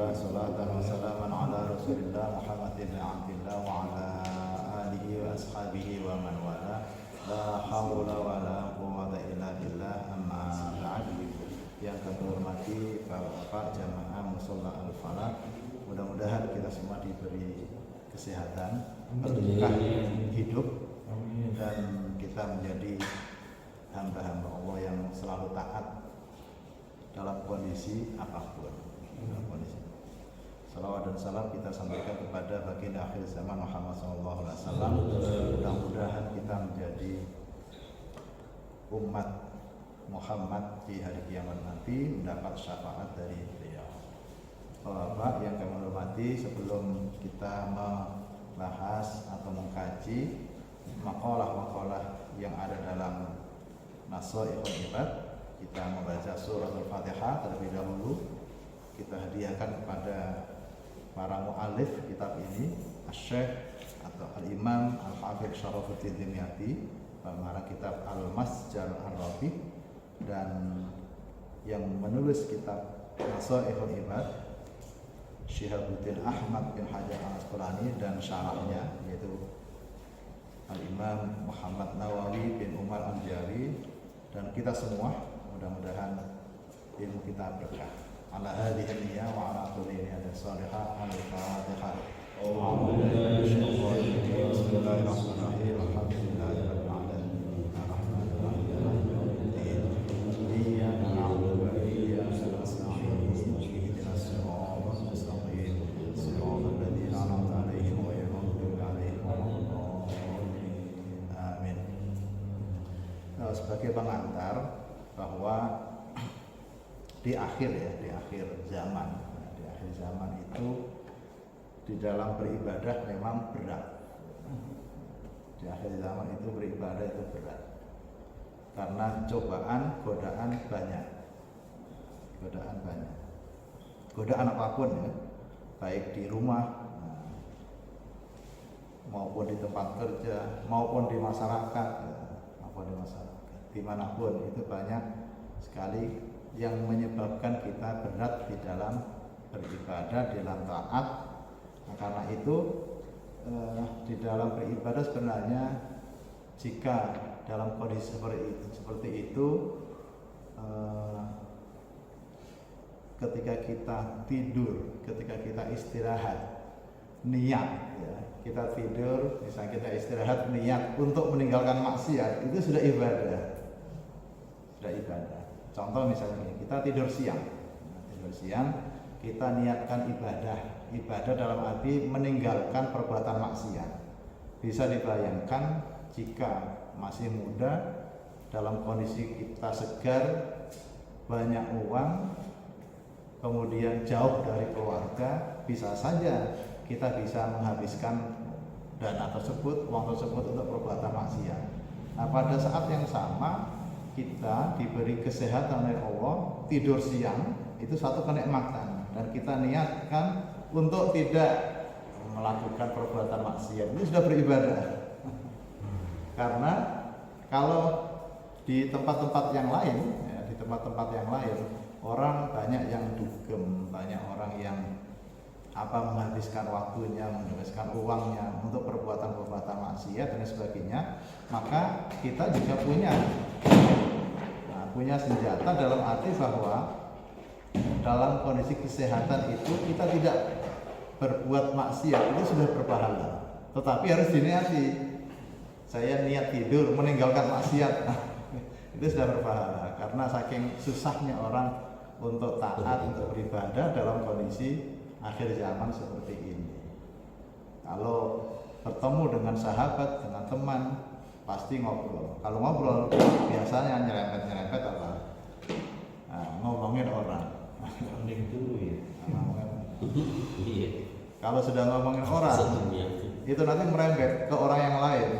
Alhamdulillah, salatan wa salaman ala Rasulillah Muhammad ibn Abdillah wa ala alihi wa ashabihi wa man wala. La haula wa la quwwata illa billah, amma ba'd. Yang kami hormati Bapak jamaah musholla Al-Falah, mudah-mudahan kita semua diberi kesehatan, berkah hidup, dan kita menjadi hamba-hamba Allah yang selalu taat dalam kondisi apapun. Salawat dan salam kita sampaikan kepada baginda akhir zaman Muhammad SAW. Mudah-mudahan kita menjadi umat Muhammad di hari kiamat nanti, mendapat syafaat dari beliau. Bapak yang kami hormati, sebelum kita membahas atau mengkaji makalah-makalah yang ada dalam Nashaikhul Ibad, kita membaca surah Al-Fatihah terlebih dahulu. Kita hadiahkan kepada para mu'alif kitab ini, Asy-Syaikh atau Al-Imam Al-Hafidz Syarafuddin Dimyati, pengarang kitab Al-Masjar Ar-Rabi, dan yang menulis kitab Nashaikhul Ibad Syihabuddin Ahmad bin Hajar Al-Asqalani, dan syarahnya yaitu Al-Imam Muhammad Nawawi bin Umar Al-Jari, dan kita semua mudah-mudahan ilmu kita berkah. Ala hadhihi niyya wa ala kulli niyatin shalihah. Al-Fatihah. Bismillahirrahmanirrahim. Alhamdulillahirabbil alamin. Arrahmanir rahim. Iyyaka na'budu wa iyyaka nasta'in. Ihdinas siratal mustaqim. Siratal ladzina an'amta 'alaihim ghairil maghdubi 'alaihim waladdallin. Amin. Nah, sebagai pengantar bahwa di akhir zaman itu di dalam beribadah memang berat. Di akhir zaman itu beribadah itu berat karena godaan banyak, godaan apapun ya, baik di rumah maupun di tempat kerja maupun di masyarakat, dimanapun itu banyak sekali yang menyebabkan kita berat di dalam beribadah, di dalam taat. Nah, karena itu di dalam beribadah sebenarnya jika dalam kondisi seperti itu, ketika kita tidur, ketika kita istirahat, niat ya, kita tidur, misalnya kita istirahat niat untuk meninggalkan maksiat, itu sudah ibadah. Contoh misalnya kita tidur siang, kita niatkan ibadah dalam arti meninggalkan perbuatan maksiat. Bisa dibayangkan jika masih muda, dalam kondisi kita segar, banyak uang, kemudian jauh dari keluarga, bisa saja kita bisa menghabiskan dana tersebut, uang tersebut untuk perbuatan maksiat. Nah, pada saat yang sama kita diberi kesehatan oleh Allah, tidur siang itu satu kenikmatan, dan kita niatkan untuk tidak melakukan perbuatan maksiat, itu sudah beribadah. Karena kalau di tempat-tempat yang lain orang banyak yang dugem, banyak orang yang menghabiskan waktunya, menghabiskan uangnya untuk perbuatan-perbuatan maksiat dan sebagainya, maka kita juga punya senjata dalam arti bahwa dalam kondisi kesehatan itu kita tidak berbuat maksiat, itu sudah berpahala. Tetapi harus diniati. Saya niat tidur meninggalkan maksiat, itu sudah berpahala, karena saking susahnya orang untuk taat, untuk beribadah dalam kondisi akhir zaman seperti ini. Kalau bertemu dengan sahabat, dengan teman, pasti ngobrol. Kalau ngobrol biasanya nyerempet apa? Ngomongin orang. Kalau sudah ngomongin orang, itu nanti merembet ke orang yang lain.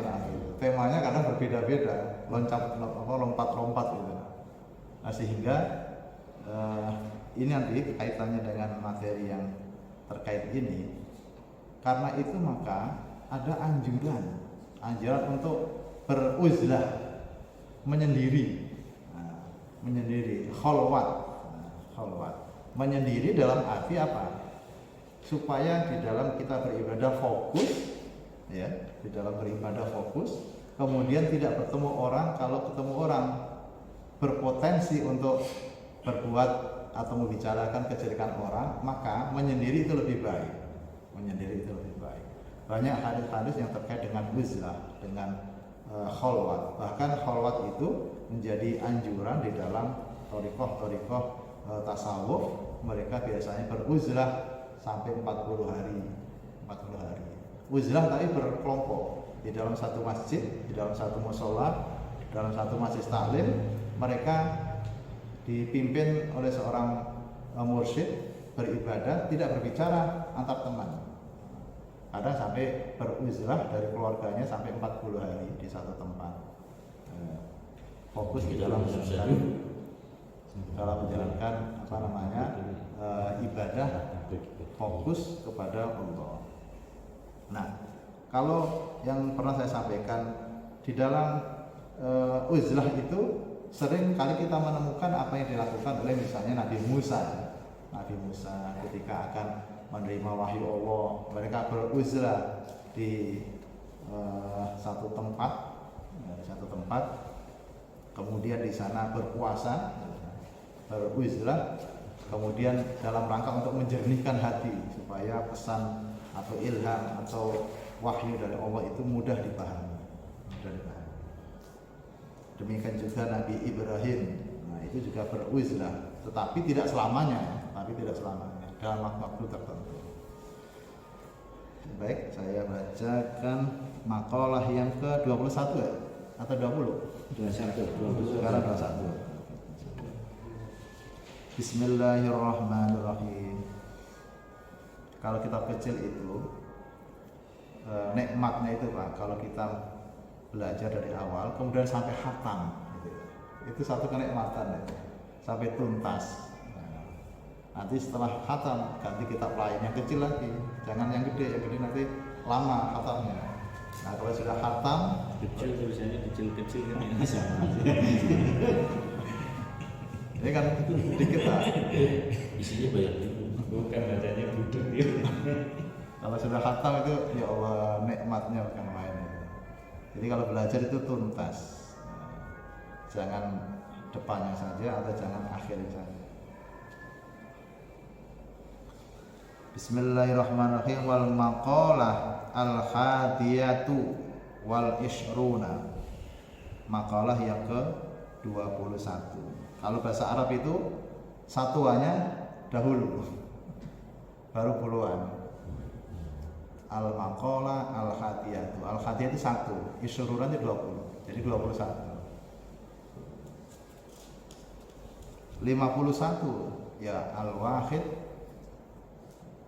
Temanya kadang berbeda-beda, lompat-lompat gitu. Nah, sehingga ini nanti kaitannya dengan materi yang terkait ini. Karena itu maka ada anjuran untuk beruzlah, menyendiri, khalwat, menyendiri dalam arti apa? supaya di dalam kita beribadah fokus, ya, di dalam beribadah fokus, kemudian tidak bertemu orang. Kalau ketemu orang berpotensi untuk berbuat atau membicarakan kejelekan orang, maka menyendiri itu lebih baik. Menyendiri itu lebih baik. Banyak hadis-hadis yang terkait dengan uzlah, dengan kholwat. Bahkan kholwat itu menjadi anjuran di dalam thariqah tasawuf. Mereka biasanya beruzlah sampai 40 hari. 40 hari. Uzlah tapi berkelompok di dalam satu masjid, di dalam satu mushola, dalam satu majelis taklim. Mereka dipimpin oleh seorang mursyid beribadah, tidak berbicara antar teman. Ada sampai beruzlah dari keluarganya sampai 40 hari di satu tempat. Fokus di dalam menjalankan ibadah, fokus kepada Allah. Nah, kalau yang pernah saya sampaikan di dalam uzlah itu sering kali kita menemukan apa yang dilakukan oleh misalnya Nabi Musa. Nabi Musa ketika akan menerima wahyu Allah, mereka beruzlah di satu tempat, kemudian di sana berpuasa, beruzlah, kemudian dalam rangka untuk menjernihkan hati supaya pesan atau ilham atau wahyu dari Allah itu mudah dipahami. Demikian juga Nabi Ibrahim, nah itu juga beruzlah, tetapi tidak selamanya, dalam waktu tertentu. Baik, saya bacakan makalah yang ke-21 ya? Atau 20? 21. Sekarang 21. Bismillahirrahmanirrahim. Kalau kitab kecil itu nikmatnya itu Pak, kalau kita belajar dari awal kemudian sampai khatam itu satu kenikmatan itu. Sampai tuntas. Nanti setelah khatam ganti kitab lain yang kecil lagi, jangan yang gede nanti lama khatamnya. Nah kalau sudah khatam kecil tulisannya kecil kan ya. Ini kan dikit lah. Isinya banyak bukan bacanya budek dia. Kalau sudah khatam itu ya Allah nikmatnya bukan main. Jadi kalau belajar itu tuntas. Jangan depannya saja atau jangan akhirnya saja. Bismillahirrahmanirrahim. Wal maqalah al-hadiyatu wal ishruna. Makalah yang ke-21. Kalau bahasa Arab itu satuannya dahulu, baru puluhan. Al-maqalah al-hadiyatu. Al-hadiyatu satu, ishruna itu 20. Jadi 21. 51 ya al-wahid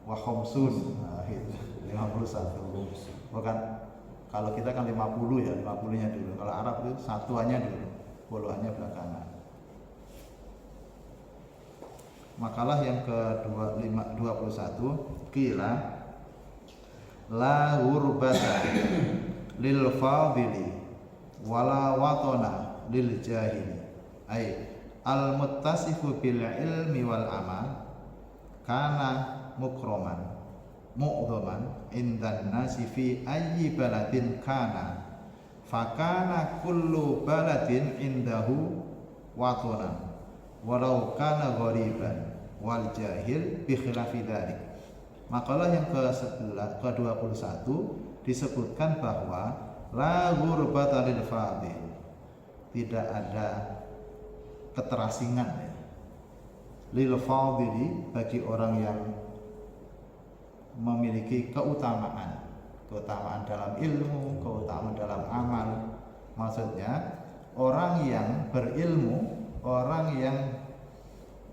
wa khamsun. Nah, 51. Bukan kalau kita kan 50 ya, 50-nya dulu. Kalau Arab itu satuannya dulu, puluhannya belakangan. Makalah yang ke-21 qila la hurbata lil fadili wala watana lil jahili. Ai al-muttasifu bil ilmi wal amal kana mukroman mu'dhaman indan nasi fi ayyi baladin kana fakana kullu baladin indahu watonan walau kana ghariban wal jahil bi khilafi dzalik. Makalah yang ke-21 disebutkan bahwa la ghurbata lil fadil, tidak ada keterasingan ya. Lil fadili, bagi orang yang memiliki keutamaan dalam ilmu, keutamaan dalam amal. Maksudnya orang yang berilmu, orang yang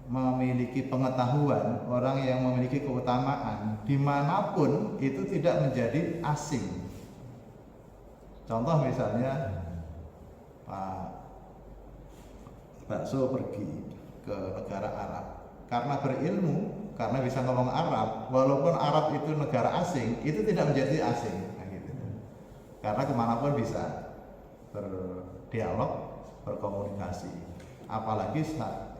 memiliki pengetahuan, orang yang memiliki keutamaan dimanapun itu tidak menjadi asing. Contoh misalnya Pak Bakso pergi ke negara Arab karena berilmu, karena bisa ngomong Arab, walaupun Arab itu negara asing, itu tidak menjadi asing, nah, gitu. Karena kemanapun bisa berdialog, berkomunikasi. Apalagi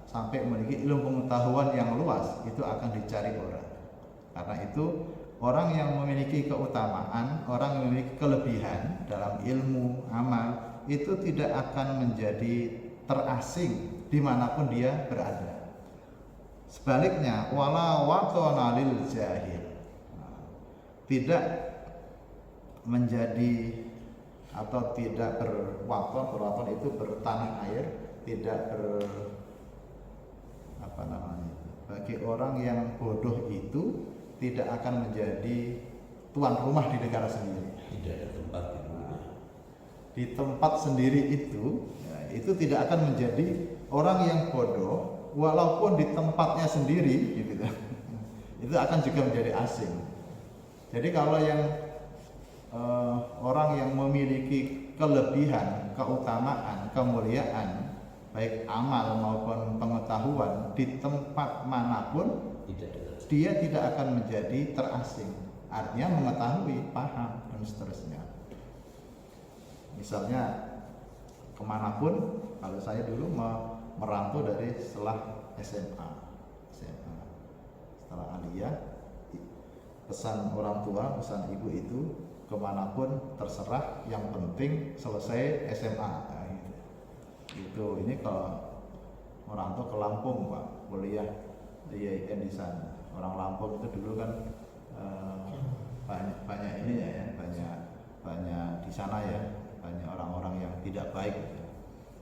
sampai memiliki ilmu pengetahuan yang luas, itu akan dicari orang. Karena itu orang yang memiliki keutamaan, orang yang memiliki kelebihan dalam ilmu, amal, itu tidak akan menjadi terasing dimanapun dia berada. Sebaliknya, wala watona lil jahil, tidak menjadi atau tidak berwaton itu bertanah air, tidak bagi orang yang bodoh itu tidak akan menjadi tuan rumah di negara sendiri. Tidak ada tempat Di tempat sendiri itu, ya, itu tidak akan menjadi orang yang bodoh walaupun di tempatnya sendiri, gitu. Itu akan juga menjadi asing. Jadi kalau yang orang yang memiliki kelebihan, keutamaan, kemuliaan, baik amal maupun pengetahuan di tempat manapun, dia tidak akan menjadi terasing. Artinya mengetahui, paham, dan seterusnya. Misalnya kemanapun, kalau saya dulu merantau dari setelah SMA, setelah aliyah, pesan orang tua, pesan ibu itu kemanapun terserah, yang penting selesai SMA. Nah, itu ini kalau merantau ke Lampung, Pak, kuliah di IAIN di sana. Orang Lampung itu dulu kan banyak ini ya, banyak di sana ya, banyak orang-orang yang tidak baik gitu.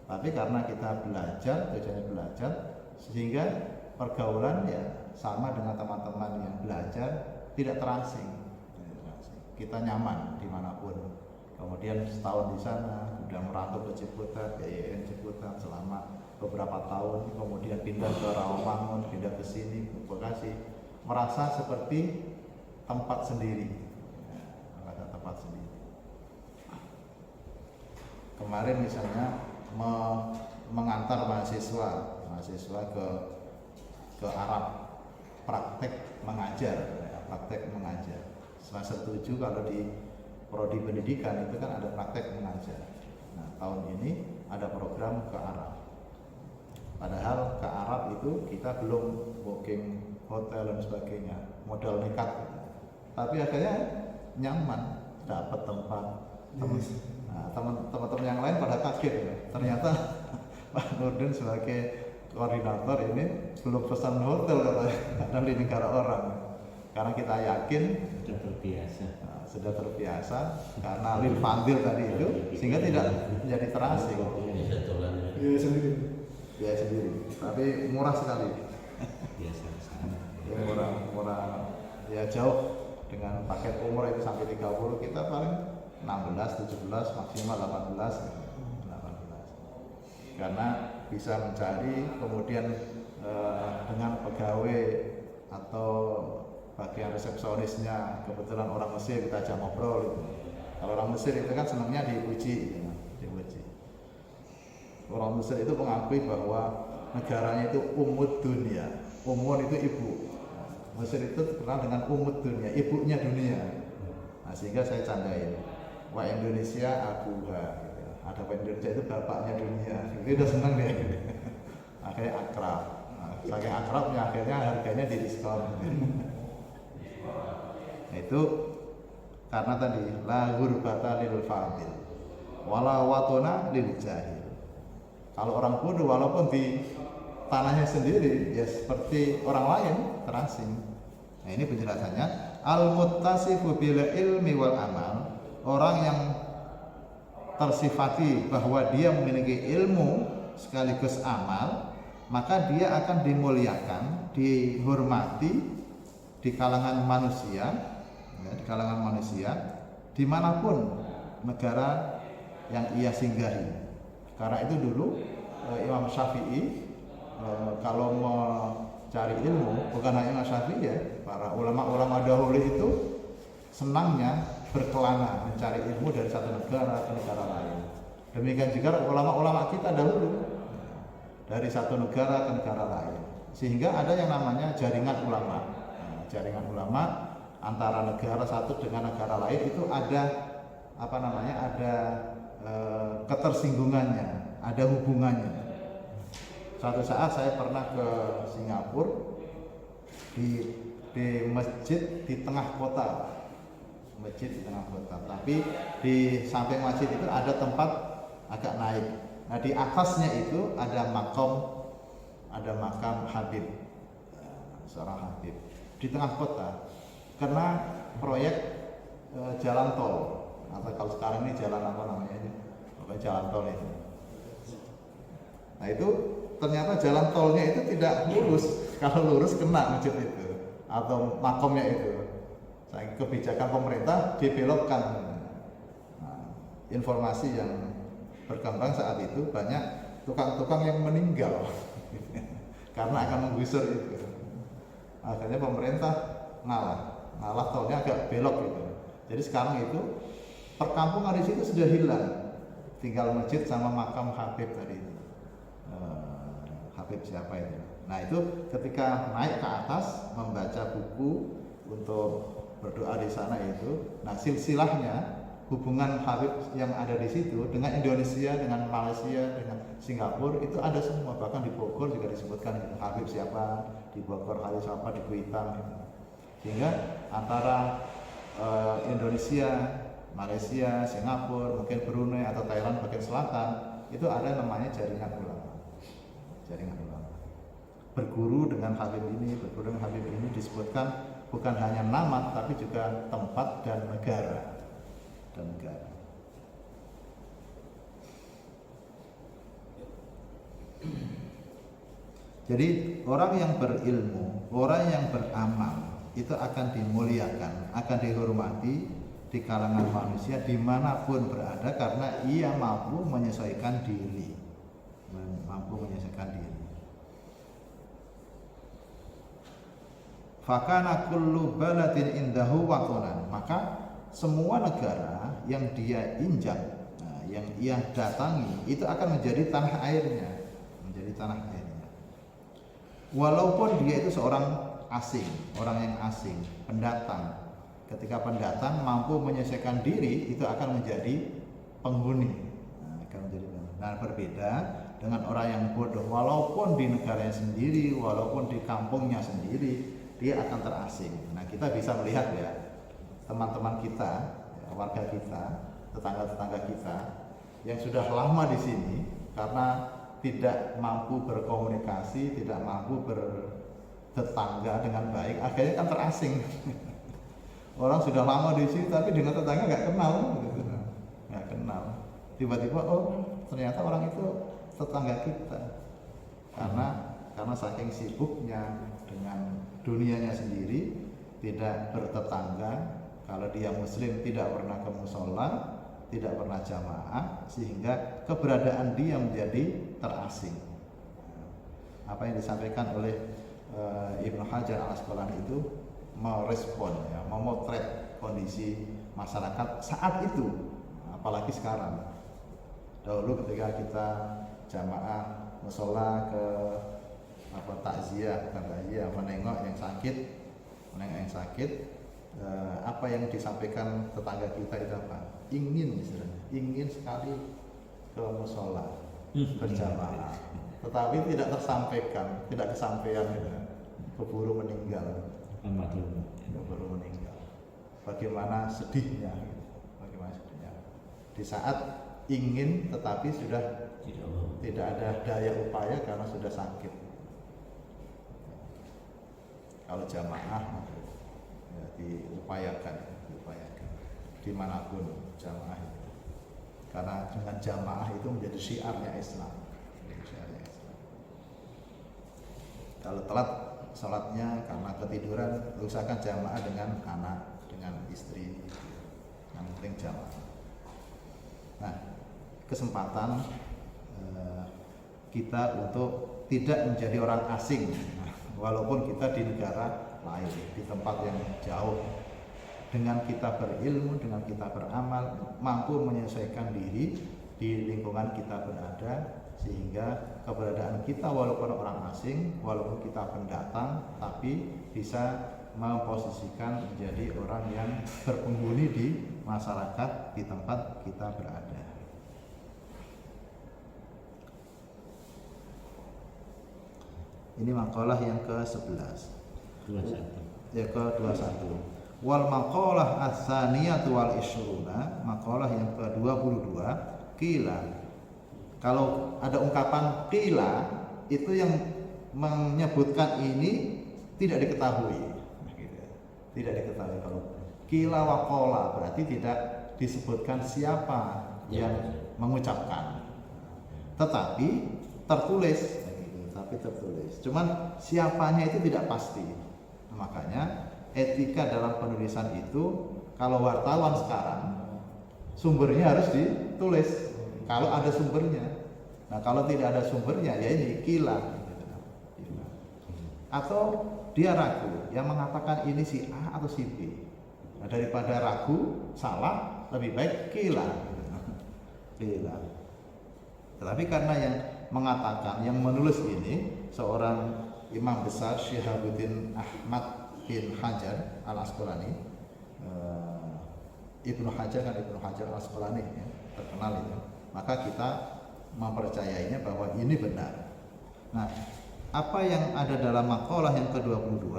Tapi karena kita belajar, tujuannya belajar, sehingga pergaulan ya sama dengan teman-teman yang belajar, tidak terasing. Kita nyaman dimanapun. Kemudian setahun di sana, sudah merantau ke Ciputat, ke IAIN Ciputat selama beberapa tahun, kemudian pindah ke Rawamangun, pindah ke sini, ke Bekasi, merasa seperti tempat sendiri. Merasa tempat sendiri. Kemarin misalnya mengantar mahasiswa ke Arab, praktek mengajar. Saya setuju kalau di prodi pendidikan itu kan ada praktek mengajar. Nah, tahun ini ada program ke Arab. Padahal ke Arab itu kita belum booking hotel dan sebagainya, modal nekat gitu. Tapi akhirnya nyaman, dapat tempat. Teman-teman yang lain pada kaget ya. Ternyata Pak Nurdin sebagai koordinator ini belum pesan hotel katanya, kadang di negara orang. Karena kita yakin sudah terbiasa karena lil fadil tadi itu, sehingga tidak menjadi terasing. Biaya sendiri, tapi murah sekali. Murah, ya jauh dengan paket umroh itu sampai 30, kita paling 16, 17, maksimal 18. Karena bisa mencari, kemudian dengan pegawai atau bagian resepsionisnya kebetulan orang Mesir, kita ajak ngobrol gitu. Kalau orang Mesir itu kan senangnya dipuji. Orang Mesir itu mengakui bahwa negaranya itu ummud dunia. Ummun itu ibu. Mesir itu terkenal dengan ummud dunia, ibunya dunia. Nah, sehingga saya candain, wah Indonesia abuha, gitu. Ada Indonesia itu bapaknya dunia. Itu udah senang deh. Akhirnya akrab. Saking akrabnya akhirnya harganya didiskon. Nah, itu karena tadi la gurbata lil fadil wala watona lil jahil. Kalau orang bodoh walaupun di tanahnya sendiri ya seperti orang lain, terasing. Nah, ini penjelasannya, al muttasifu bil ilmi wal amal, orang yang tersifati bahwa dia memiliki ilmu sekaligus amal, maka dia akan dimuliakan, dihormati di kalangan manusia, dimanapun negara yang ia singgahi. Karena itu dulu Imam Syafi'i kalau mencari ilmu, bukan hanya Imam Syafi'i ya, para ulama-ulama dahulu itu senangnya berkelana mencari ilmu dari satu negara ke negara lain. Demikian juga ulama-ulama kita dahulu dari satu negara ke negara lain, sehingga ada yang namanya jaringan ulama. Jaringan ulama antara negara satu dengan negara lain itu ada ada ketersinggungannya, ada hubungannya. Suatu saat saya pernah ke Singapura, di masjid di tengah kota, masjid di tengah kota. Tapi di samping masjid itu ada tempat agak naik. Nah di atasnya itu ada makam Habib, seorang Habib di tengah kota. Karena proyek jalan tol, atau kalau sekarang ini jalan apa namanya ini, pokoknya jalan tol itu. Nah itu ternyata jalan tolnya itu tidak lurus. Kalau lurus kena masjid itu atau makomnya itu. Kebijakan pemerintah dibelokkan. Nah, informasi yang berkembang saat itu banyak tukang-tukang yang meninggal karena akan menggusur itu. Akhirnya pemerintah ngalah tolnya agak belok gitu. Jadi sekarang itu perkampungan di situ sudah hilang, tinggal masjid sama makam Habib tadi itu. Habib siapa itu? Nah itu ketika naik ke atas membaca buku untuk berdoa di sana itu, nah silsilahnya hubungan Habib yang ada di situ dengan Indonesia, dengan Malaysia, dengan Singapura itu ada semua. Bahkan di Bogor juga disebutkan itu Habib siapa, di Bogor Habib siapa, di Kuitang gitu. Sehingga antara Indonesia, Malaysia, Singapura, mungkin Brunei atau Thailand bagian selatan itu ada namanya jaringan ulama. Jaringan ulama. Berguru dengan Habib ini, berguru dengan Habib ini disebutkan bukan hanya nama tapi juga tempat dan negara. Jadi orang yang berilmu, orang yang beramal itu akan dimuliakan, akan dihormati di kalangan manusia dimanapun berada karena ia mampu menyesuaikan diri, Fakana kullu baladin indahu waqonan, maka semua negara yang dia injak, yang ia datangi itu akan menjadi tanah airnya, Walaupun dia itu seorang asing, orang yang asing, pendatang. Ketika pendatang mampu menyelesaikan diri, itu akan menjadi penghuni. Nah, berbeda dengan orang yang bodoh, walaupun di negaranya sendiri, walaupun di kampungnya sendiri, dia akan terasing. Nah, kita bisa melihat ya, teman-teman kita, warga kita, tetangga-tetangga kita yang sudah lama di sini karena tidak mampu berkomunikasi, tidak mampu bertetangga dengan baik, akhirnya kan terasing. Orang sudah lama di sini tapi dengan tetangga nggak kenal, nggak kenal. Tiba-tiba ternyata orang itu tetangga kita, karena saking sibuknya dengan dunianya sendiri, tidak bertetangga. Kalau dia muslim tidak pernah ke musola, tidak pernah jamaah, sehingga keberadaan dia menjadi terasing. Apa yang disampaikan oleh Ibnu Hajar Al-Asqalani itu merespon, ya, memotret kondisi masyarakat saat itu, apalagi sekarang. Dahulu ketika kita jamaah musola ke takziah, menengok yang sakit, apa yang disampaikan tetangga kita itu apa? Ingin sekali ke musola berjamaah, tetapi tidak tersampaikan, tidak kesampaian, keburu meninggal. Bagaimana sedihnya, di saat ingin tetapi sudah tidak ada daya upaya karena sudah sakit. Kalau jamaah ya, diupayakan dimanapun jamaah itu, karena dengan jamaah itu menjadi syiarnya Islam. Kalau telat sholatnya karena ketiduran, usahakan jamaah dengan anak, dengan istri, yang penting jamaah. Nah, kesempatan kita untuk tidak menjadi orang asing, walaupun kita di negara lain, di tempat yang jauh. Dengan kita berilmu, dengan kita beramal, mampu menyesuaikan diri di lingkungan kita berada, sehingga keberadaan kita walaupun orang asing, walaupun kita pendatang, tapi bisa memposisikan menjadi orang yang berpenghuni di masyarakat di tempat kita berada. Ini makalah yang ke-11. ya ke-21. Wal maqalah ats-tsaniyatu wal isyruna, maqalah yang ke-22, qila. Kalau ada ungkapan qila itu yang menyebutkan ini tidak diketahui. Tidak diketahui. Kalau qila wa qala berarti tidak disebutkan siapa yang mengucapkan. Tetapi tertulis, tapi tertulis. Cuman siapanya itu tidak pasti. Makanya etika dalam penulisan itu, kalau wartawan sekarang sumbernya harus ditulis. Kalau ada sumbernya. Nah, kalau tidak ada sumbernya ya ini qila. Atau dia ragu, yang mengatakan ini si A atau si B. Nah, daripada ragu, salah, lebih baik qila. Qila. Tetapi karena yang mengatakan, yang menulis ini seorang imam besar Syihabuddin Ahmad bin Hajar Al-Asqalani, Ibnu Hajar Al-Asqalani ya, terkenal itu. Maka kita mempercayainya bahwa ini benar. Nah, apa yang ada dalam maqalah yang ke-22,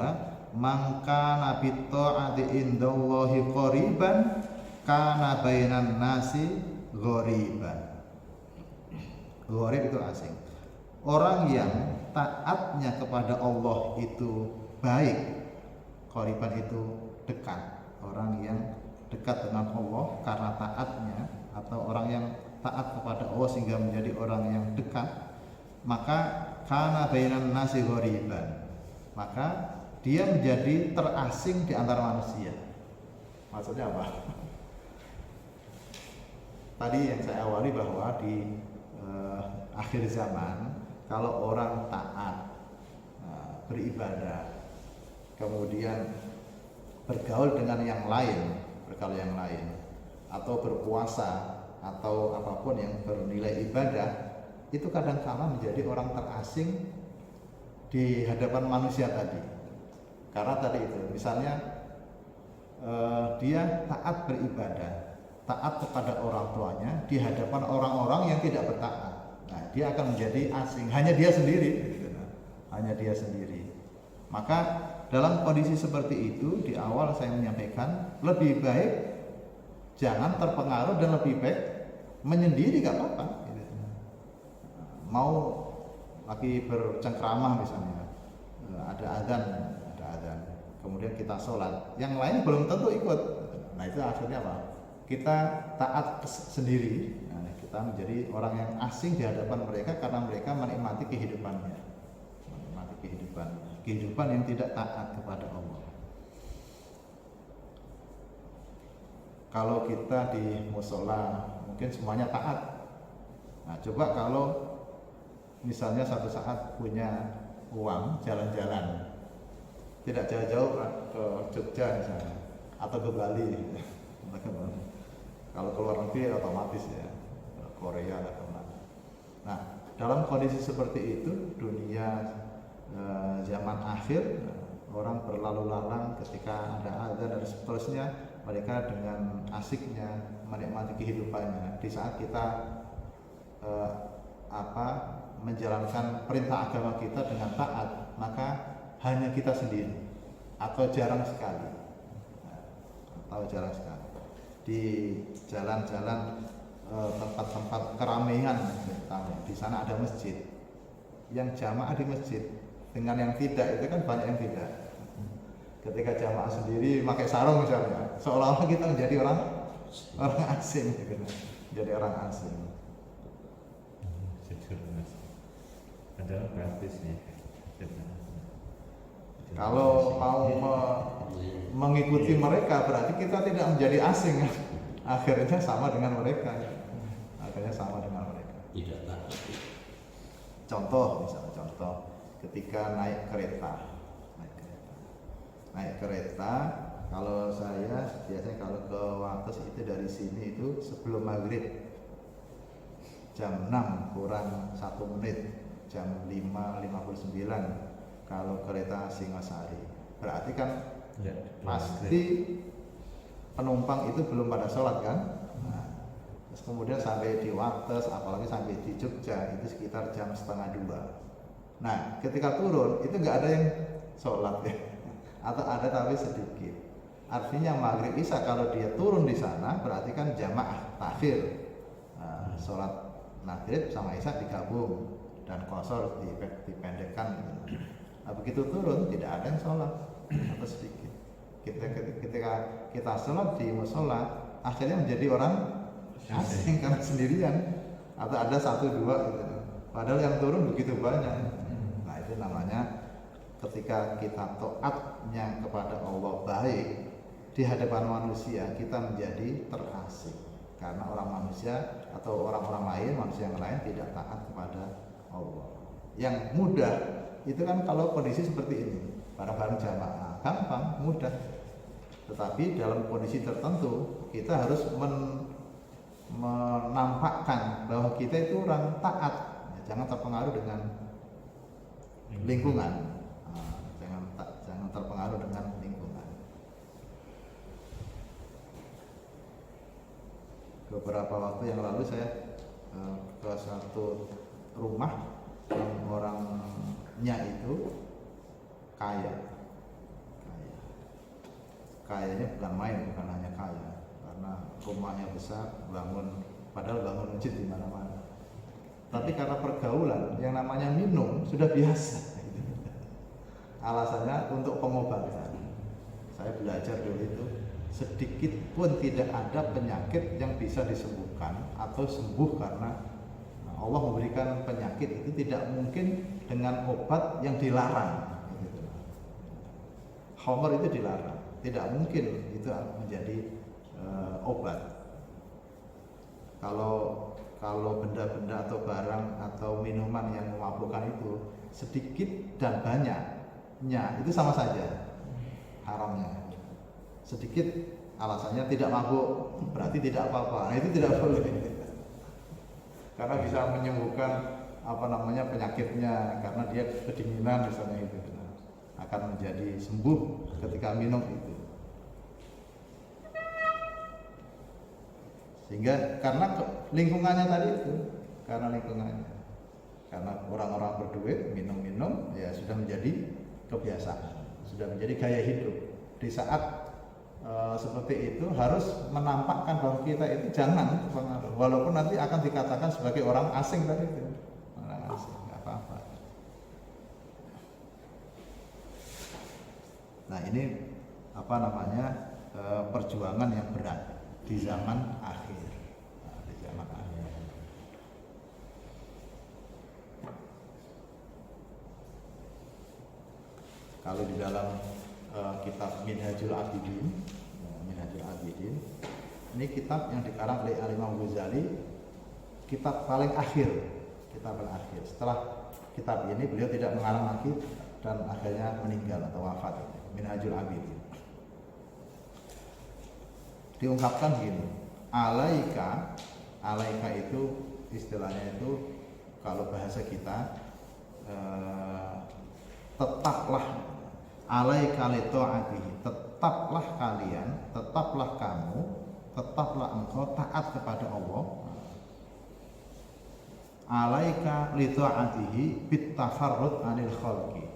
mangka nabi ta'ati indallahi qoriban kana bainan nasi ghoriban. Gharib itu asing. Orang yang taatnya kepada Allah itu baik, qoriban itu dekat. Orang yang dekat dengan Allah karena taatnya, atau orang yang taat kepada Allah sehingga menjadi orang yang dekat, maka kana bainan nasi ghoriban, maka dia menjadi terasing di antara manusia. Maksudnya apa? Tadi yang saya awali bahwa di akhir zaman kalau orang taat, beribadah, kemudian bergaul dengan yang lain, atau berpuasa atau apapun yang bernilai ibadah, itu kadang-kala menjadi orang terasing di hadapan manusia tadi. Karena tadi itu, misalnya dia taat beribadah, taat kepada orang tuanya di hadapan orang-orang yang tidak bertaat. Nah, dia akan menjadi asing, hanya dia sendiri, hanya dia sendiri. Maka dalam kondisi seperti itu, di awal saya menyampaikan lebih baik jangan terpengaruh dan lebih baik menyendiri, gak apa-apa. Mau lagi bercengkramah misalnya, ada azan, kemudian kita sholat, yang lain belum tentu ikut. Nah, itu akhirnya apa? Kita taat sendiri. Nah, kita menjadi orang yang asing di hadapan mereka karena mereka menikmati kehidupannya, kehidupan yang tidak taat kepada Allah. Kalau kita di musola mungkin semuanya taat. Nah, coba kalau misalnya satu saat punya uang jalan-jalan, tidak jauh-jauh ke Jogja misalnya, atau ke Bali. Kalau keluar negeri otomatis ya, Korea atau kemana. Nah, dalam kondisi seperti itu, dunia zaman akhir, orang berlalu lalang ketika ada azan dan seterusnya, mereka dengan asiknya menikmati kehidupannya. Di saat kita menjalankan perintah agama kita dengan taat, maka hanya kita sendiri atau jarang sekali, di jalan-jalan, tempat-tempat keramaian, di sana ada masjid, yang jamaah di masjid dengan yang tidak itu kan banyak yang tidak. Ketika jamaah sendiri pakai sarung misalnya, seolah-olah kita menjadi orang asing, jadi orang asing. Ada praktisnya. Kalau mau mengikuti mereka berarti kita tidak menjadi asing, akhirnya sama dengan mereka. Tidak tahu. Contoh, ketika naik kereta, kalau saya biasanya kalau ke Wates itu dari sini itu sebelum maghrib jam 6 kurang 1 menit, jam 5.59 kalau kereta Singasari. Berarti kan ya, pasti penumpang itu belum pada sholat kan. Nah, terus kemudian sampai di Wates, apalagi sampai di Jogja itu sekitar jam 1:30. Nah, ketika turun itu nggak ada yang sholat ya. atau ada tapi sedikit. Artinya maghrib isya kalau dia turun di sana berarti kan jamaah takhir. Sholat maghrib sama isya digabung dan qashar dipendekkan. Nah, begitu turun tidak ada yang sholat atau sedikit. Ketika kita sholat di musola akhirnya menjadi orang asing karena sendirian atau ada satu dua gitu. Padahal yang turun begitu banyak. Nah itu namanya ketika kita taatnya kepada Allah baik di hadapan manusia kita menjadi terasing karena orang manusia atau orang-orang lain manusia yang lain tidak taat kepada Allah. Yang mudah itu kan kalau kondisi seperti ini bareng-bareng jamaah gampang mudah. Tetapi dalam kondisi tertentu kita harus menampakkan bahwa kita itu orang taat, ya, jangan terpengaruh dengan lingkungan, jangan terpengaruh dengan lingkungan. Beberapa waktu yang lalu saya ke satu rumah yang orangnya itu kayanya bukan main, bukan hanya kaya, karena rumahnya besar, padahal bangun masjid di mana-mana. Tapi karena pergaulan yang namanya minum sudah biasa. Alasannya untuk pengobatan. Saya belajar dulu itu sedikit pun tidak ada penyakit yang bisa disembuhkan atau sembuh karena Allah memberikan penyakit itu tidak mungkin dengan obat yang dilarang. Khamr itu dilarang, tidak mungkin itu menjadi obat. Kalau benda-benda atau barang atau minuman yang memabukkan itu sedikit dan banyaknya itu sama saja haramnya. Sedikit alasannya tidak mabuk berarti tidak apa-apa. Nah, itu tidak boleh. Karena bisa menyembuhkan penyakitnya karena dia kedinginan misalnya itu. Akan menjadi sembuh ketika minum itu. Sehingga karena lingkungannya tadi itu, karena orang-orang berduit minum-minum ya sudah menjadi kebiasaan, sudah menjadi gaya hidup. Di saat seperti itu harus menampakkan bahwa kita itu jangan terpengaruh, walaupun nanti akan dikatakan sebagai orang asing tadi itu, orang asing, nggak apa-apa. Nah ini perjuangan yang berat di zaman akhir. Kalau di dalam kitab Minhajul Abidin, ini kitab yang dikarang oleh Imam Ghazali, kitab paling akhir. Setelah kitab ini beliau tidak mengarang lagi dan akhirnya meninggal atau wafat. Minhajul Abidin diungkapkan gini, alaika itu istilahnya itu kalau bahasa kita tetaplah, alaika li ta'atihi, tetaplah kalian, tetaplah kamu, tetaplah engkau taat kepada Allah. Alaika li ta'atihi bit tafarrud 'anil khalqi,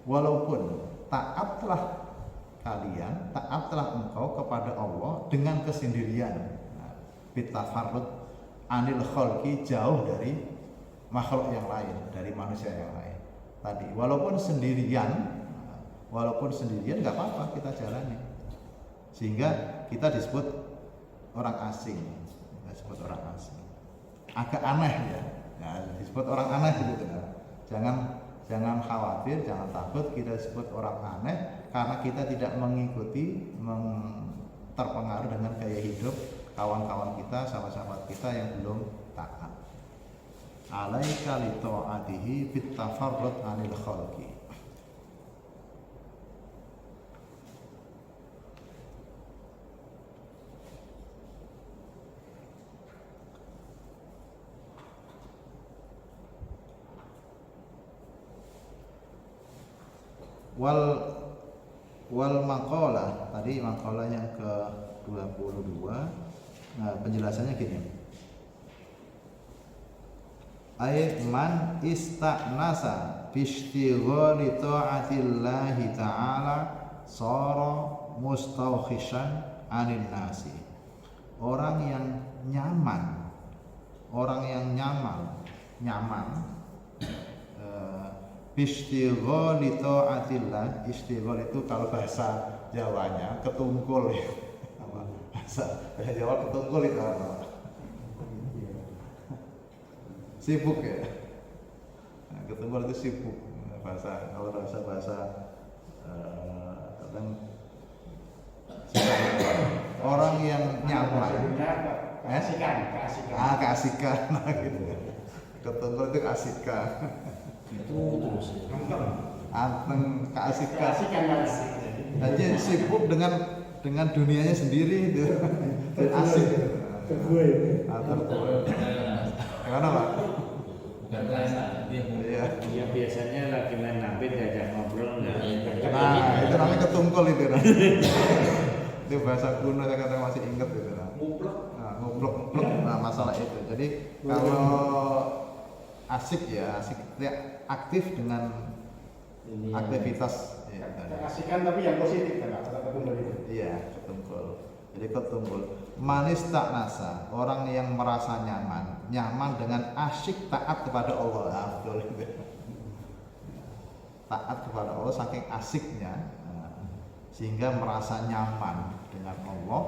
walaupun taatlah kalian, taatlah engkau kepada Allah dengan kesendirian. Bit tafarrud 'anil khalqi, jauh dari makhluk yang lain, dari manusia yang lain. Tadi walaupun sendirian nggak apa-apa, kita jalani. Sehingga kita disebut orang asing. Agak aneh ya. Disebut orang aneh gitu kan. Jangan khawatir, jangan takut kita disebut orang aneh karena kita tidak mengikuti, terpengaruh dengan gaya hidup kawan-kawan kita, sahabat-sahabat kita yang belum taat. Alaika li ta'atihi bit tafarrud 'anil khalqi. Wal maqalah, tadi maqalah yang ke-22. Nah, penjelasannya gini. Ay man ista'nasa bi istighali ta'atillahi ta'ala sara mustawkhishan anin nasi. Orang yang nyaman, nyaman Istighol ta'atillah. Istighol itu kalau bahasa Jawanya ketungkul ya. Bahasa Jawa ketungkul itu apa? Sibuk ya. Nah, ketungkul itu sibuk. Kalau bahasa orang yang nyaman. Keasikan. Nah, gitu. Ketungkul itu keasikan. Itu terus Anteng keasikan. Jadi sibuk dengan dunianya sendiri itu. Asik. Gimana Pak? bukan rasa. Iya. Ya biasanya lagi main HP diajak ngobrol. Nah, itu namanya ketungkul itu. Itu bahasa kuno saya kata masih ingat itu. Ngublok. Nah, masalah itu. Jadi kalau asik aktif dengan aktivitas ya, Kasihkan tapi yang positif kan kata ketungkul itu. iya, ketungkul. Jadi ketungkul manis tak nasa, orang yang merasa nyaman dengan asyik taat kepada Allah. Betul itu. Taat kepada Allah saking asiknya sehingga merasa nyaman dengan Allah.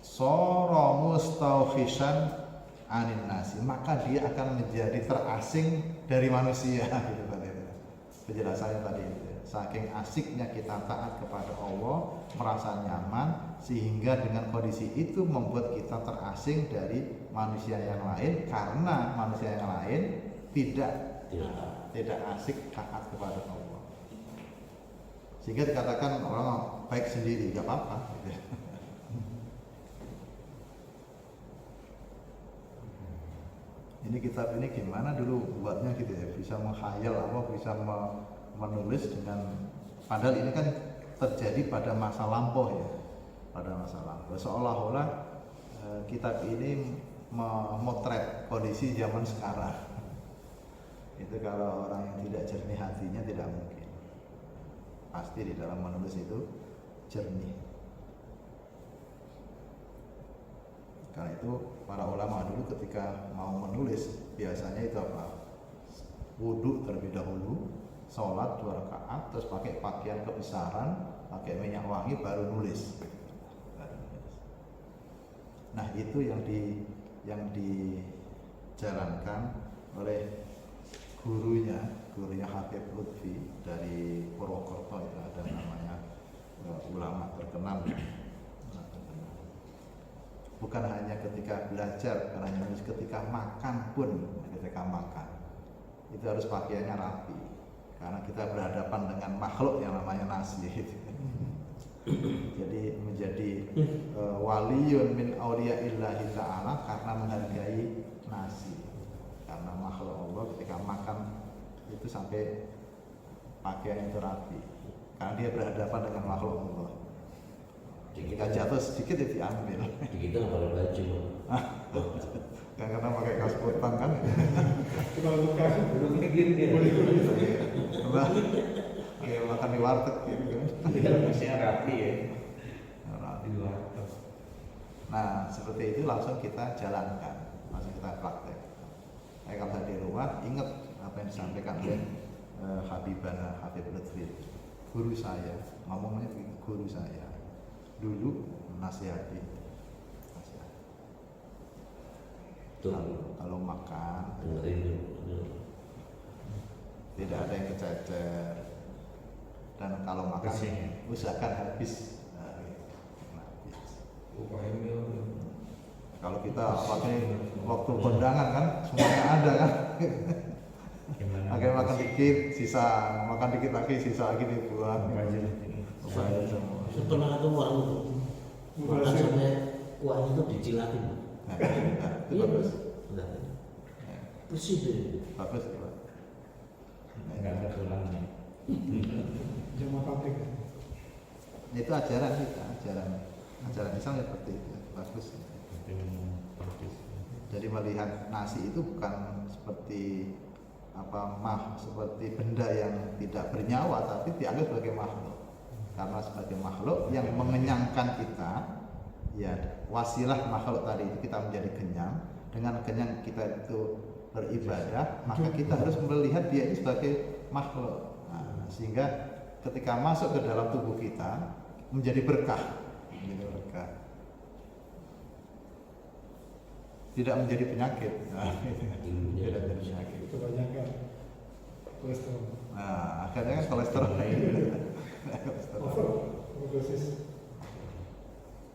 Sara mustawkhishan anin nasi, maka dia akan menjadi terasing dari manusia gitu tadi itu. Penjelasannya tadi itu. Saking asiknya kita taat kepada Allah, merasa nyaman sehingga dengan kondisi itu membuat kita terasing dari manusia yang lain karena manusia yang lain tidak asik taat kepada Allah. Sehingga dikatakan orang baik sendiri, gak apa-apa gitu. Ini kitab ini gimana dulu buatnya gitu ya, bisa menghayal bisa menulis dengan, padahal ini kan terjadi pada masa lampau ya, seolah-olah kitab ini memotret kondisi zaman sekarang. Itu kalau orang yang tidak jernih hatinya tidak mungkin, pasti di dalam menulis itu jernih. Karena itu para ulama dulu ketika mau menulis biasanya itu apa? Wudhu terlebih dahulu, sholat 2 rakaat, terus pakai pakaian kebesaran, pakai minyak wangi baru nulis. Nah itu yang dijalankan oleh gurunya Habib Lutfi dari Purwokerto, itu ada namanya ulama terkenal. Bukan hanya ketika belajar, bukan hanya ketika makan pun, ketika makan itu harus pakaiannya rapi, karena kita berhadapan dengan makhluk yang namanya nasi. Jadi menjadi waliyun min auliya'illahi ta'ala karena menghargai nasi, karena makhluk Allah ketika makan itu sampai pakaian itu rapi, karena dia berhadapan dengan makhluk Allah. Jika jatuh sedikit ya diambil. Kita nggak pakai baju. Karena pakai kaos kutang kan. Kalau untuk kasih Belum kayak gini ya. Kayak makan di warteg gitu kan. Kita mestinya rapi ya. Nah seperti itu langsung kita jalankan, langsung kita praktek. Kalau saya di rumah ingat apa yang disampaikan oleh Habib Lutfi, guru saya, ngomongnya guru saya dulu nasihati. Kalau makan tidak ada yang kececer, dan kalau makan usahakan habis. Kalau kita pakai waktu kondangan kan semuanya ada kan. Pakai makan dikit, sisa makan dikit lagi, sisa lagi dibuang. Saya semua. Pernah ada uang itu makan sampai uang itu dicilatin. Nah, itu bagus. Bersih deh. Bagus ya Pak. Nggak ada tulangnya. jamaah pabrik. Itu ajaran kita, ajaran Islam seperti itu, bagus. Itu bagus. Jadi melihat nasi itu bukan seperti seperti benda yang tidak bernyawa tapi dianggap sebagai makhluk. Karena sebagai makhluk yang mengenyangkan kita, ya wasilah makhluk tadi itu kita menjadi kenyang. Dengan kenyang kita itu beribadah, maka kita harus melihat dia itu sebagai makhluk. Nah, sehingga ketika masuk ke dalam tubuh kita menjadi berkah, tidak menjadi penyakit. Nah, tidak menjadi penyakit. Kebanyakan kolesterol. Nah, akhirnya kan kolesterol. Overdosis.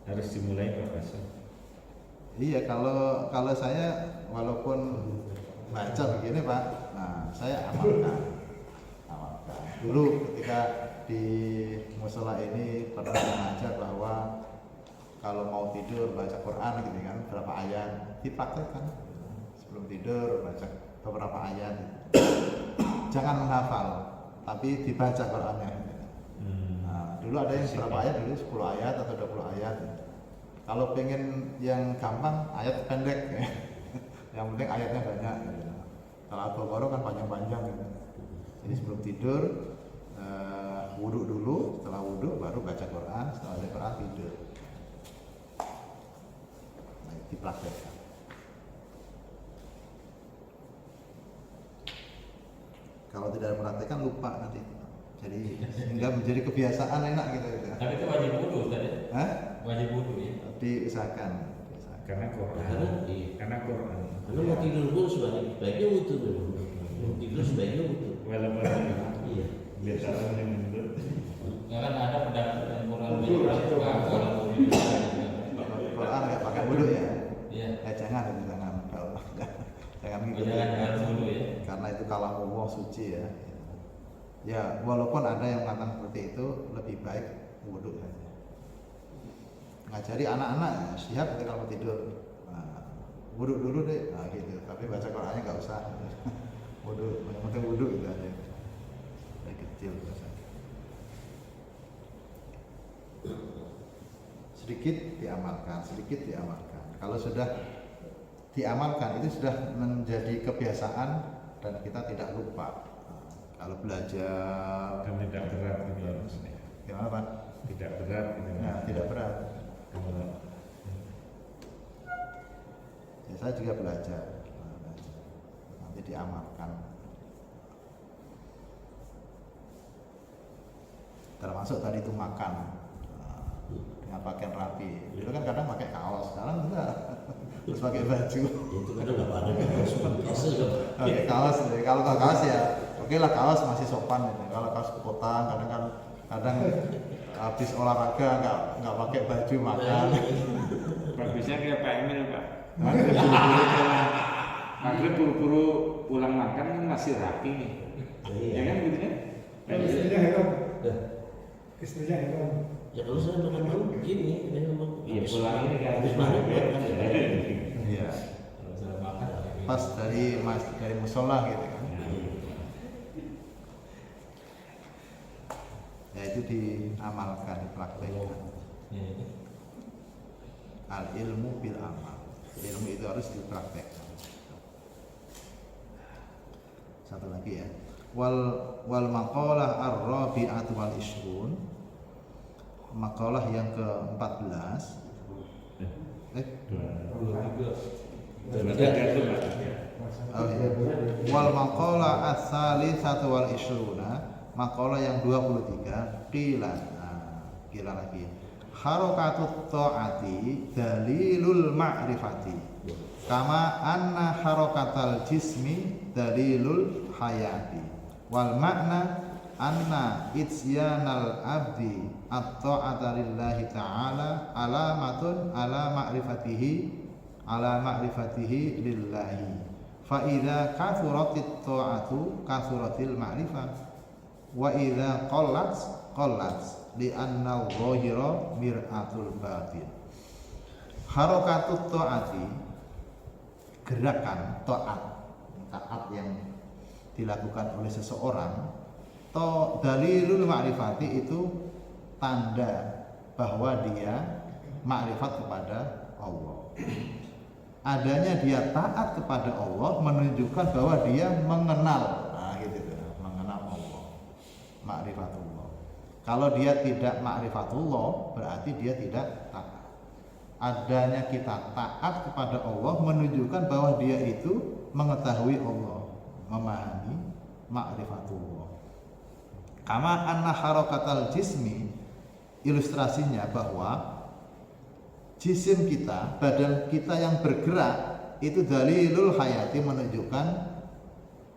Harus dimulai Profesor. Iya, kalau saya walaupun baca begini Pak, nah saya amalkan. Dulu ketika di musola ini pernah mengajar bahwa kalau mau tidur baca Quran gitu kan, berapa ayat dipraktekkan. Sebelum tidur baca beberapa ayat. Jangan menghafal, tapi dibaca Qurannya. Nah, dulu ada yang berapa ayat dulu 10 ayat atau 20 ayat. Kalau pengen yang gampang ayat pendek ya. Yang penting ayatnya banyak gitu. Kalau Al-Baqarah kan panjang-panjang gitu. Jadi sebelum tidur wudhu dulu, setelah wudhu baru baca Quran, setelah baca Quran tidur. Nah, dipraktekkan. Kalau tidak dipraktekkan lupa nanti. Jadi sehingga menjadi kebiasaan enak gitu. Tapi itu wajib wudhu tadi. Hah? Wajib wudhu ya. Diusahakan. Karena Quran. Karena Quran. Karena mau tidur pun sebaiknya wudhu dulu. Mau tidur sebaiknya wudhu. Walaupun Iya. biasa orang yang mundur. Ya kan ada pendapat yang Quran Wudhu, kalau wudhu. Quran nggak pakai wudhu ya? Iya. Jangan. Jangan gitu. Jangan harus wudhu ya. Karena itu kalamullah suci ya. Ya walaupun ada yang mengatakan seperti itu, lebih baik wudhu saja. Ngajari anak-anak ya, siap ketika mau tidur. Nah, wudhu dulu deh, nah gitu. Tapi baca Qurannya nggak usah. Wudhu, yang penting wudhu gitu aja. Dari kecil biasa. Sedikit diamalkan. Kalau sudah diamalkan itu sudah menjadi kebiasaan dan kita tidak lupa. Kalau belajar Dan tidak berat gitu ya maksudnya. gimana Pak? Tidak berat gitu. Nah, tidak berat. Ya, saya juga belajar. Nanti diamalkan. Termasuk tadi itu makan dengan pakaian rapi. Itu kan kadang pakai kaos, sekarang enggak. Terus pakai baju. Itu kadang nggak ada kaos juga. Pakai kaos. Kalau kaos ya oke lah, kaos masih sopan ini. Kalau kaos kota kadang habis olahraga nggak pakai baju makan. Bagusnya kayak Pak Emil Pak. Maghrib buru-buru pulang makan kan masih rapi nih. Ya kan gitu kan? Kan istrinya heran. Istrinya heran. Ya kalau saya makan malam begini, ini memang Iya pulang ini kan habis maghrib kan. Iya. Kalau sudah makan Pas dari musola gitu kan. Ya itu diamalkan, dipraktekkan. Al ilmu bil amal. Ilmu itu harus dipraktekkan. Satu lagi ya. Wal maqalah ar-rabi'atu wal ishrun. Maqalah yang ke-14. Oh, iya. Wal maqalah as-salisatu wal ishruna. Maqalah yang 23 qila. Qila lagi. Harakatut ta'ati dalilul ma'rifati kama anna harakatal jismi dalilul hayati wal makna anna ityanal abdi at-ta'ata lillahi ta'ala alamatun ala ma'rifatihi lillahi fa idza kathuratit ta'atu kathuratil ma'rifah wa idza qallat li anna dhahira mir'atul batin. Harakatut ta'ati, gerakan taat yang dilakukan oleh seseorang, dalilul ma'rifati itu tanda bahwa dia ma'rifat kepada Allah. adanya dia taat kepada Allah menunjukkan bahwa dia mengenal, nah gitu tuh, mengenal Allah, ma'rifatullah. Kalau dia tidak ma'rifatullah berarti dia tidak taat. Adanya kita taat kepada Allah menunjukkan bahwa dia itu mengetahui Allah, memahami ma'rifatullah. Kama anna harakatal jismi, ilustrasinya bahwa jisim kita, badan kita yang bergerak itu dalilul hayati, menunjukkan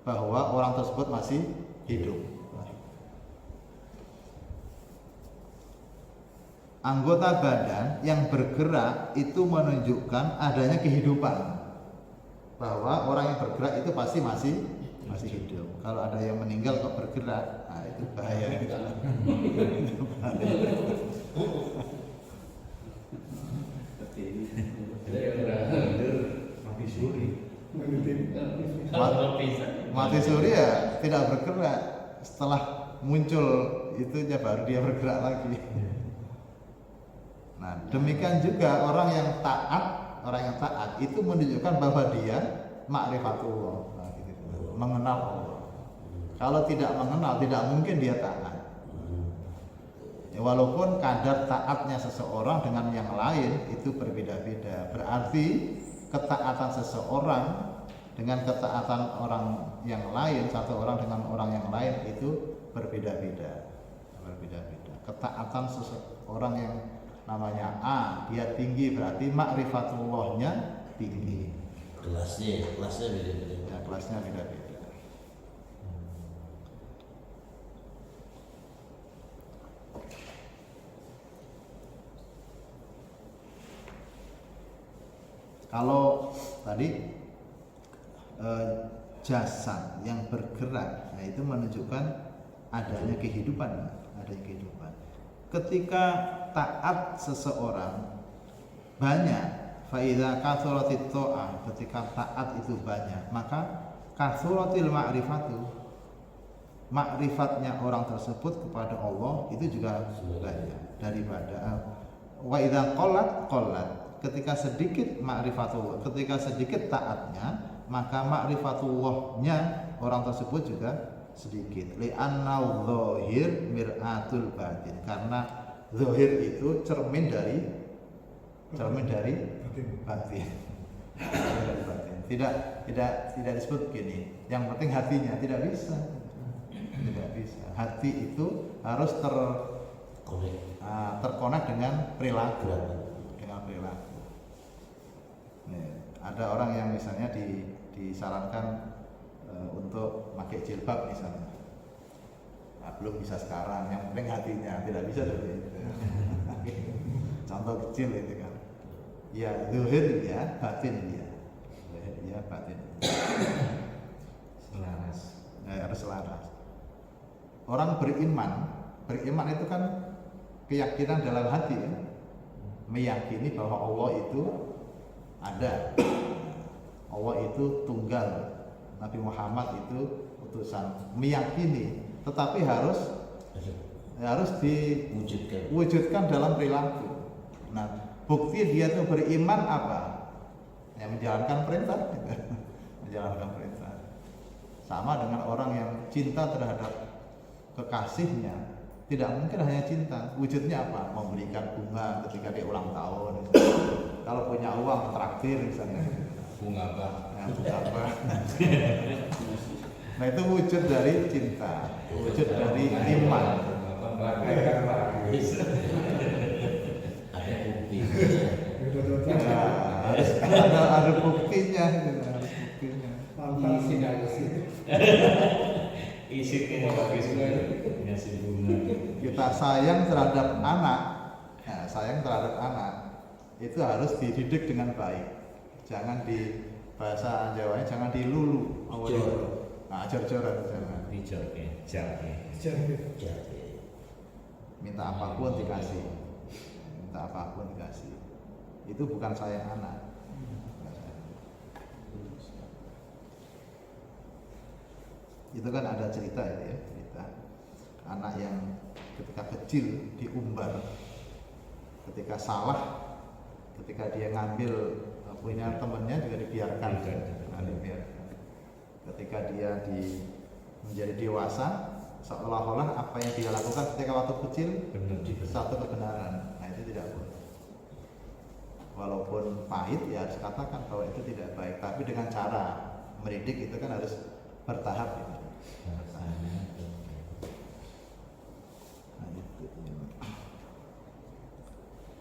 bahwa orang tersebut masih hidup. Anggota badan yang bergerak itu menunjukkan adanya kehidupan, bahwa orang yang bergerak itu pasti masih hidup. Kalau ada yang meninggal kok bergerak, nah itu bahaya. Mati suri. Mati suri ya tidak bergerak, setelah muncul itunya baru dia bergerak lagi. Nah, demikian juga orang yang taat itu menunjukkan bahwa dia ma'rifatullah, nah, gitu, mengenal Allah. Kalau tidak mengenal, tidak mungkin dia taat. Ya, walaupun kadar taatnya seseorang dengan yang lain itu berbeda-beda, berarti ketaatan seseorang dengan ketaatan orang yang lain, satu orang dengan orang yang lain itu berbeda-beda. Ketaatan seseorang yang namanya A, dia tinggi berarti ma'rifatullahnya tinggi. Kelasnya beda-beda. Ya, kelasnya beda-beda. Kalau tadi jasad yang bergerak, nah itu menunjukkan adanya kehidupan. Ketika taat seseorang banyak, faida kasuratit ta'ah, ketika taat itu banyak, maka kasuratil ma'rifatnya orang tersebut kepada Allah itu juga banyak daripada wa idza qallat, ketika sedikit ma'rifatullah, ketika sedikit taatnya, maka ma'rifatullahnya orang tersebut juga sedikit. Li'anna dzahir mir'atul batin, karena zahir itu cermin dari batin. Tidak disebut begini. Yang penting hatinya, tidak bisa. Hati itu harus terkonek dengan perilaku. Ada orang yang misalnya disarankan untuk pakai jilbab misalnya, nah, belum bisa sekarang, yang penting hatinya, tidak bisa seperti itu. Contoh kecil itu kan, ya zuhir ya, batin ya, Selaras. Harus selaras. Orang beriman itu kan keyakinan dalam hati ya, meyakini bahwa Allah itu ada, Allah itu tunggal, Nabi Muhammad itu utusan, meyakini, tetapi harus diwujudkan dalam perilaku. Nah, bukti dia itu beriman apa? Ya, menjalankan perintah. Menjalankan perintah. Sama dengan orang yang cinta terhadap kekasihnya, tidak mungkin hanya cinta. Wujudnya apa? Memberikan bunga ketika dia ulang tahun. Kalau punya uang traktir misalnya. Bunga apa? Bunga apa? Nah, itu wujud dari cinta, wujud dari iman. Ada bukti. Harus ada buktinya, harus buktinya. Isinya bagus banget. Ngasih bunga. Kita sayang terhadap anak, itu harus dididik dengan baik. Jangan di bahasa Jawanya jangan dilulu. Nah, jor-joran jangan. Minta apapun dikasih. Itu bukan sayang anak. Itu kan ada cerita itu ya, cerita anak yang ketika kecil diumbar, ketika salah ketika dia ngambil punya temannya juga dibiarkan. Nah, dibiarkan. Ketika dia menjadi dewasa, seolah-olah apa yang dia lakukan ketika waktu kecil satu kebenaran. Nah, itu tidak boleh. Walaupun pahit ya harus katakan bahwa itu tidak baik, tapi dengan cara mendidik itu kan harus bertahap gitu. Nah, itu.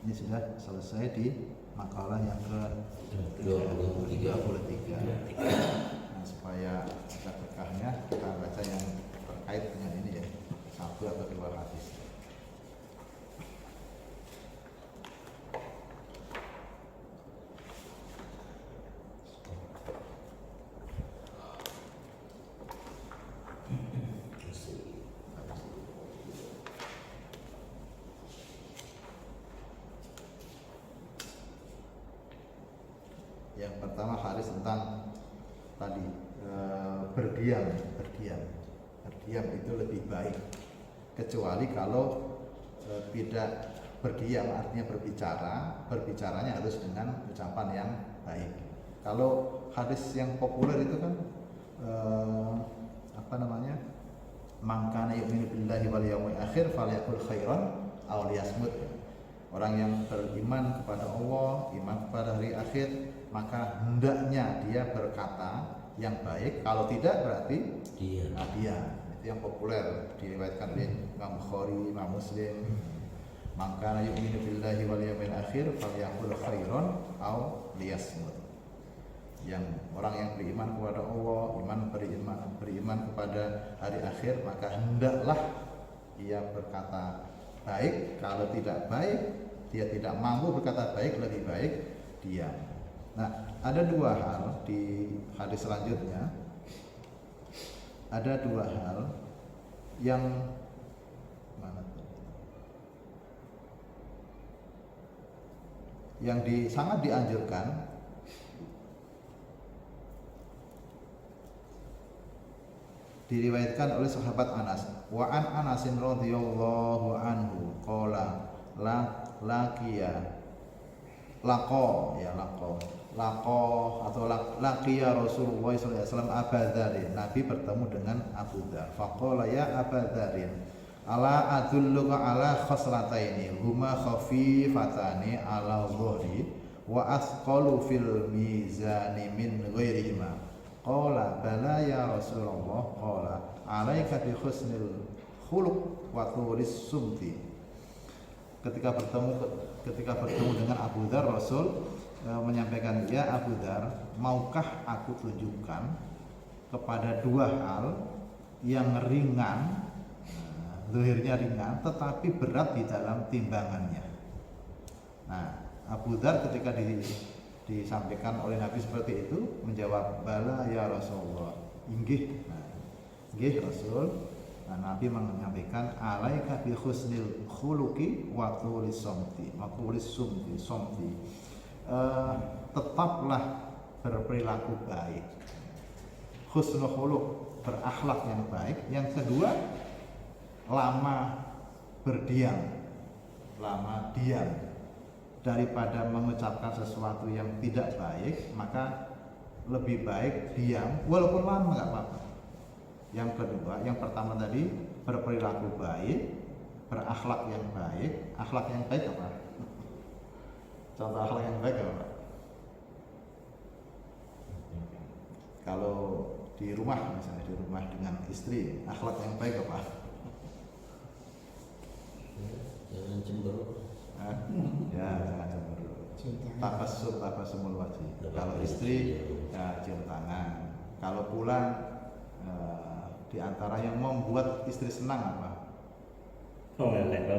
Ini sudah selesai di makalah yang ke-33. Nah, supaya ada berkahnya kita baca yang terkait dengan ini ya, 1 atau 2 hadis. Yang pertama hadis tentang tadi berdiam itu lebih baik, kecuali kalau tidak berdiam artinya berbicaranya harus dengan ucapan yang baik. Kalau hadis yang populer itu kan man kana yu'minu billahi wal yawmil akhir falyaqul khairan aw liyasmut. Orang yang beriman kepada Allah, iman kepada hari akhir, maka hendaknya dia berkata yang baik. Kalau tidak berarti dia. Itu yang populer diriwayatkan oleh Imam Bukhari, Imam Muslim. Man kana yu'minu billahi wal yawmil akhir falyaqul khairan aw liyasmut. Yang orang yang beriman kepada Allah, beriman kepada hari akhir, maka hendaklah ia berkata baik. Kalau tidak baik, dia tidak mampu berkata baik, lebih baik diam. Nah, ada 2 hal di hadis selanjutnya. Ada 2 hal yang sangat dianjurkan. Diriwayatkan oleh sahabat Anas. Wa an Anasin radhiyallahu anhu qala laqiya Rasulullah sallallahu alaihi wasallam Abu Dzar. Nabi bertemu dengan Abu Dzar. Faqala ya Abu Dzar, ala adulluka ala khoslataini huma khafifatani ala dhuhri wa asqalu fil mizani min ghairihima. Qala bala ya Rasulullah. Qala alaika bi husnil khuluq wa tulis sumti. Ketika bertemu dengan Abu Dzar, Rasul menyampaikan, ya Abu Dzar, maukah aku tunjukkan kepada 2 hal yang ringan, zahirnya ringan tetapi berat di dalam timbangannya. Nah, Abu Dzar ketika disampaikan oleh Nabi seperti itu menjawab, bala ya Rasulullah, inggih. Inggih Rasul. Nah, Nabi menyampaikan, alaika bi husnil khuluqi wa tulis sumti. Tetaplah berperilaku baik. Husnul khuluq, berakhlak yang baik. Yang kedua, lama diam. Daripada mengucapkan sesuatu yang tidak baik, maka lebih baik diam, walaupun lama nggak apa-apa. Yang kedua, yang pertama tadi berperilaku baik, berakhlak yang baik. Akhlak yang baik apa? Contoh akhlak yang baik apa? Kalau di rumah, misalnya di rumah dengan istri, akhlak yang baik apa? Jangan cemberut. Ya, jangan cemberut. Tabassumul wajhi. Kalau istri, ya cium tangan. Kalau pulang, di antara yang membuat istri senang apa? Oh, lelek.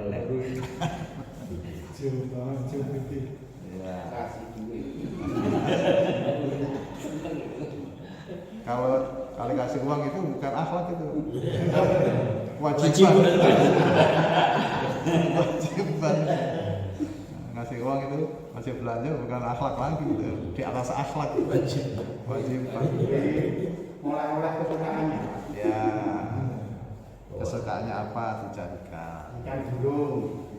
Cium tangan, cium pipi. Ya. Kasih duit. Kalau kasih uang itu bukan akhlak itu. Wajiban. Ngasih uang itu masih belanja bukan akhlak lagi gitu. Di atas akhlak itu. Wajiban. Mulai kesukaannya. Ya. Kesukaannya apa dicarikan. Ikan burung.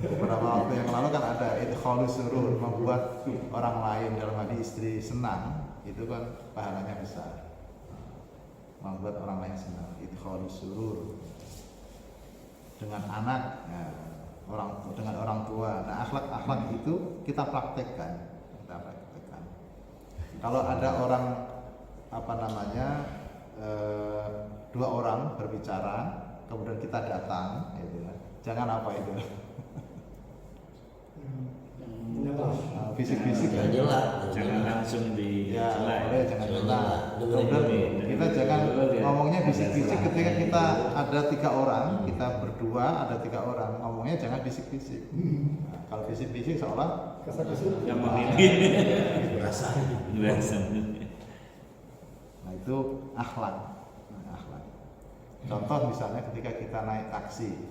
Beberapa waktu yang lalu kan ada idkhalus surur, membuat orang lain dalam hati istri senang, itu kan pahalanya besar. Membuat orang lain senang, idkhalus surur dengan anak, ya, dengan orang tua. Nah, akhlak itu kita praktekkan. Kalau ada orang dua orang berbicara, kemudian kita datang, gitu, jangan apa itu. Fisik-fisik Jangan nyela. Jangan langsung di ya boleh, jangan nyela. Dengerin Kemudian dulu. kita jangan ngomongnya bisik-bisik ketika kita ada 3 orang, kita berdua ada 3 orang, ngomongnya jangan bisik-bisik. Nah, kalau bisik-bisik seolah Kesal-kesal. yang memilih Rasanya. nah itu akhlak. Contoh misalnya ketika kita naik taksi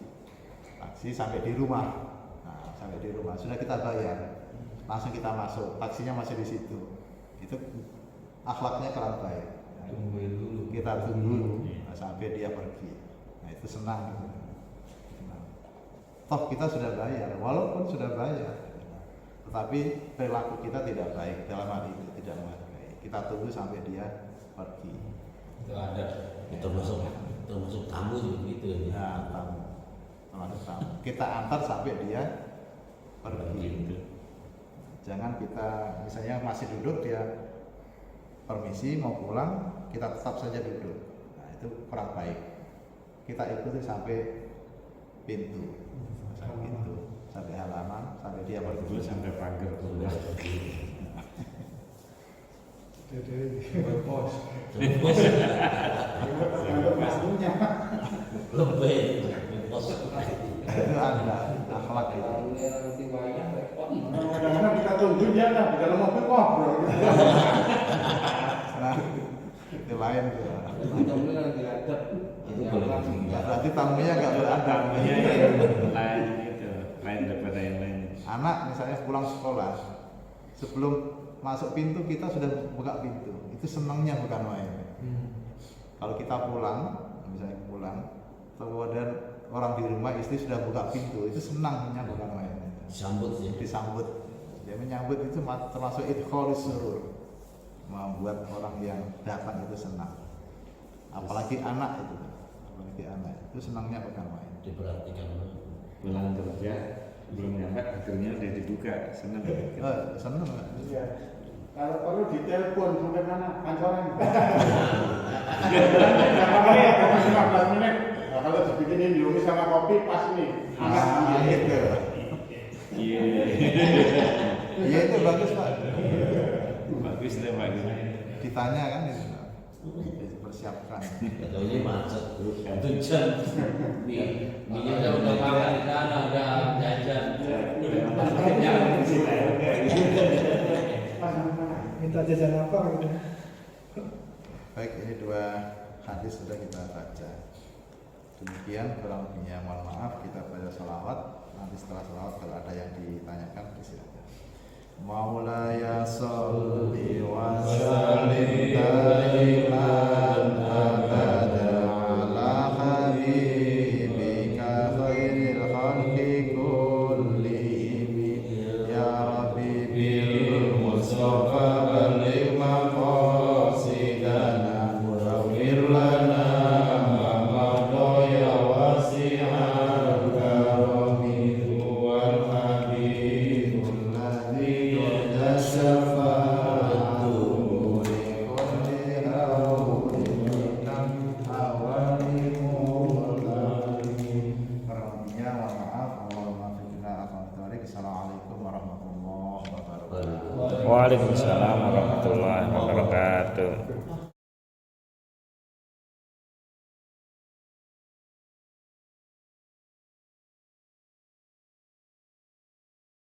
sampai di rumah, sudah kita bayar, langsung kita masuk, taksinya masih di situ, itu akhlaknya kurang baik. Kita tunggu sampai dia pergi, nah itu senang. Toh kita sudah bayar, walaupun sudah bayar, tetapi perilaku kita tidak baik, dalam hal itu tidak menghargai. Kita tunggu sampai dia pergi. Itu ada. Termasuk tamu juga gitu ya. Ya, termasuk tamu. Kita antar sampai dia pergi. Jangan kita misalnya masih duduk, dia permisi mau pulang, kita tetap saja duduk. Nah, itu kurang baik. Kita ikuti sampai pintu, sampai halaman, sampai dia pergi. sampai pagar keluar. Bos. Lebih. Bos. Itu ada akhlak itu. Kadang-kadang kita tunggu dia ada di dalam mobil ngobrol. Nah, itu lain tuh. Itu boleh. Berarti tamunya nggak beradab. Lain gitu, lain daripada yang lain. Anak misalnya pulang sekolah, sebelum masuk pintu kita sudah buka pintu. Itu senangnya bukan main. Kalau kita pulang, misalnya pulang, kemudian orang di rumah istri sudah buka pintu, itu senangnya bukan main. Disambut ya. Disambut. Dia menyambut itu termasuk idkhalus surur, membuat orang yang datang itu senang. Apalagi anak itu senangnya bukan main. Diperhatikan. Pulang kerja belum nyampe, akhirnya udah dibuka, senang. Senang nggak? Iya. Kalau perlu ditelepon sampai mana? Kantoran. 15 menit. Nah, kalau dibikinin Indomie sama kopi pas nih. Anak ambil. Gitu. Iya, Iya itu bagus Pak. bagus deh Pak. Ditanya kan itu. Dipersiapkan. Kalau ini macet, 1 jam. Minyak udah makan di sana, udah jajan. Minta jajan apa gitu. Baik, ini 2 hadis sudah kita baca. Demikian kurang lebihnya, mohon maaf. Kita baca salawat. Nanti setelah salawat kalau ada yang ditanyakan silakan. Maulaya sholli wa sallim daiman abada ala habibika khairil khalqi kullihim ya rabbi bil mustafa balligh maqasidana waghfir lana ma madha ya wasi'al karami wal habibul ladzi yashafa'u li kulli hawlin awalimul alamin. Kurangnya mohon maaf. Assalamualaikum warahmatullahi wabarakatuh. Waalaikumsalam warahmatullahi wabarakatuh.